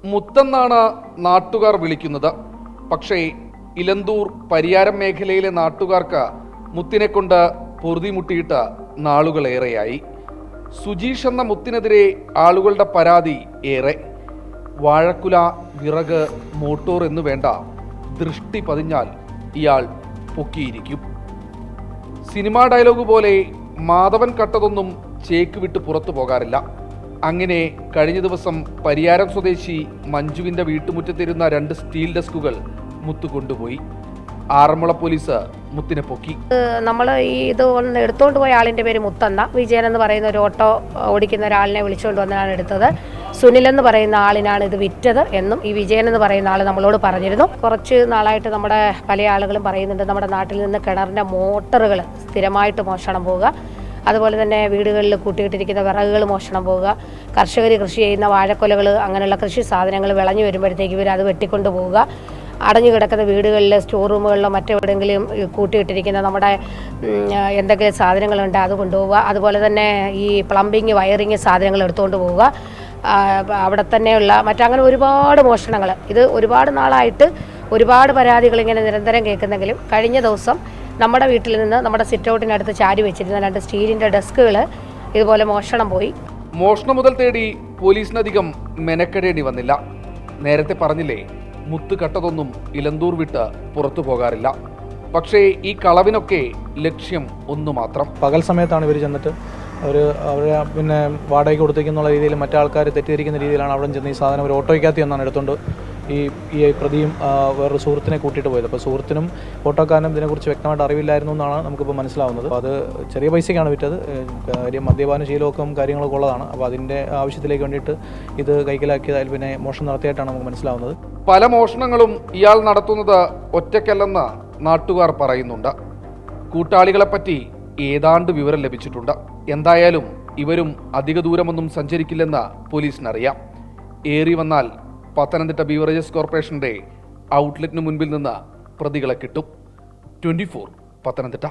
മുത്തെന്നാണ് നാട്ടുകാർ വിളിക്കുന്നത്. പക്ഷേ ഇലന്തൂർ പരിയാരം മേഖലയിലെ നാട്ടുകാർക്ക് മുത്തിനെ കൊണ്ട് പൊറുതിമുട്ടിയിട്ട് നാളുകളേറെയായി. സുജീഷ് എന്ന മുത്തിനെതിരെ ആളുകളുടെ പരാതി ഏറെ. വാഴക്കുല, വിറക്, മോട്ടോർ എന്നു വേണ്ട, ദൃഷ്ടി പതിഞ്ഞാൽ ഇയാൾ പൊക്കിയിരിക്കും. സിനിമാ ഡയലോഗ് പോലെ മാധവൻ കട്ടതൊന്നും ചേക്ക് വിട്ട് പുറത്തു പോകാറില്ല. അങ്ങനെ കഴിഞ്ഞ ദിവസം പരിയാരം സ്വദേശി മഞ്ജുവിന്റെ വീട്ടുമുറ്റത്തിരുന്ന 2 സ്റ്റീൽ ഡെസ്കുകൾ മുത്തു കൊണ്ടുപോയി. ആറന്മുള പോലീസ് മുത്തിനെ പൊക്കി. നമ്മൾ ഇത് എടുത്തുകൊണ്ട് പോയ ആളിന്റെ പേര് മുത്തന്ന വിജയൻ എന്ന് പറയുന്ന ഒരു ഓട്ടോ ഓടിക്കുന്ന ഒരാളിനെ വിളിച്ചുകൊണ്ട് വന്നാണ് എടുത്തത്. സുനിൽ എന്ന് പറയുന്ന ആളിനാണ് ഇത് വിറ്റത് എന്നും ഈ വിജയൻ എന്ന് പറയുന്ന ആൾ നമ്മളോട് പറഞ്ഞിരുന്നു. കുറച്ച് നാളായിട്ട് നമ്മുടെ പല ആളുകളും പറയുന്നുണ്ട്, നമ്മുടെ നാട്ടിൽ നിന്ന് കിണറിന്റെ മോട്ടറുകൾ സ്ഥിരമായിട്ട് മോഷണം പോവുക, അതുപോലെ തന്നെ വീടുകളിൽ കൂട്ടിയിട്ടിരിക്കുന്ന വിറകുകൾ മോഷണം പോവുക, കർഷകർ കൃഷി ചെയ്യുന്ന വാഴക്കൊലകൾ, അങ്ങനെയുള്ള കൃഷി സാധനങ്ങൾ വിളഞ്ഞു വരുമ്പോഴത്തേക്ക് ഇവർ അത് വെട്ടിക്കൊണ്ടു പോവുക, അടഞ്ഞു കിടക്കുന്ന വീടുകളിൽ, സ്റ്റോർ റൂമുകളിലോ മറ്റെവിടെയെങ്കിലും കൂട്ടിയിട്ടിരിക്കുന്ന നമ്മുടെ എന്തെങ്കിലും സാധനങ്ങളുണ്ട് അത് കൊണ്ടുപോവുക, അതുപോലെ തന്നെ ഈ പ്ലംബിങ് വയറിങ് സാധനങ്ങൾ എടുത്തുകൊണ്ട് പോവുക, അവിടെ തന്നെയുള്ള മറ്റങ്ങനെ ഒരുപാട് മോഷണങ്ങൾ. ഇത് ഒരുപാട് നാളായിട്ട് ഒരുപാട് പരാതികൾ ഇങ്ങനെ നിരന്തരം കേൾക്കുന്നെങ്കിലും കഴിഞ്ഞ ദിവസം നമ്മുടെ വീട്ടിൽ നിന്ന് നമ്മുടെ സിറ്റൗട്ടിനടുത്ത് ചാരി വെച്ചിരുന്ന 2 സ്റ്റീലിൻ്റെ ഡെസ്കുകൾ ഇതുപോലെ മോഷണം പോയി. മോഷണം മുതൽ തേടി പോലീസിനധികം മെനക്കെടേണ്ടി വന്നില്ല. നേരത്തെ പറഞ്ഞില്ലേ, മുത്ത് കട്ടതൊന്നും ഇലന്തൂർ വിട്ട് പുറത്തു പോകാറില്ല. പക്ഷേ ഈ കളവിനൊക്കെ ലക്ഷ്യം ഒന്നു മാത്രം. പകൽ സമയത്താണ് ഇവർ ചെന്നിട്ട് അവരെ പിന്നെ വാടകയ്ക്ക് കൊടുത്തേക്കുന്നുള്ള രീതിയിൽ മറ്റാൾക്കാർ തെറ്റിദ്ധരിക്കുന്ന രീതിയിലാണ് അവിടെ ചെന്ന് ഈ സാധനം ഒരു ഓട്ടോയ്ക്കകത്ത് എന്നാണ് എടുത്തുകൊണ്ട് ഈ പ്രതിയും വേറൊരു സുഹൃത്തിനെ കൂട്ടിയിട്ട് പോയത്. അപ്പോൾ സുഹൃത്തിനും ഓട്ടോക്കാരനും ഇതിനെക്കുറിച്ച് വ്യക്തമായിട്ട് അറിവില്ലായിരുന്നു എന്നാണ് നമുക്കിപ്പോൾ മനസ്സിലാവുന്നത്. അപ്പോൾ അത് ചെറിയ പൈസയ്ക്കാണ് വിറ്റത്. കാര്യം മദ്യപാന ശീലമൊക്കെ കാര്യങ്ങളൊക്കെ ഉള്ളതാണ്. അപ്പോൾ അതിൻ്റെ ആവശ്യത്തിലേക്ക് വേണ്ടിയിട്ട് ഇത് കൈക്കലാക്കിയതായാലും പിന്നെ മോഷണം നടത്തിയായിട്ടാണ് നമുക്ക് മനസ്സിലാവുന്നത്. പല മോഷണങ്ങളും ഇയാൾ നടത്തുന്നത് ഒറ്റയ്ക്കല്ലെന്ന് നാട്ടുകാർ പറയുന്നുണ്ട്. കൂട്ടാളികളെപ്പറ്റി ഏതാണ്ട് വിവരം ലഭിച്ചിട്ടുണ്ട്. എന്തായാലും ഇവരും അധിക ദൂരമൊന്നും സഞ്ചരിക്കില്ലെന്ന് പോലീസിനറിയാം. ഏറി വന്നാൽ പത്തനംതിട്ട ബീവറേജസ് കോർപ്പറേഷന്റെ ഔട്ട്ലെറ്റിന് മുൻപിൽ നിന്ന് പ്രതികളെ കിട്ടും. 24 പത്തനംതിട്ട.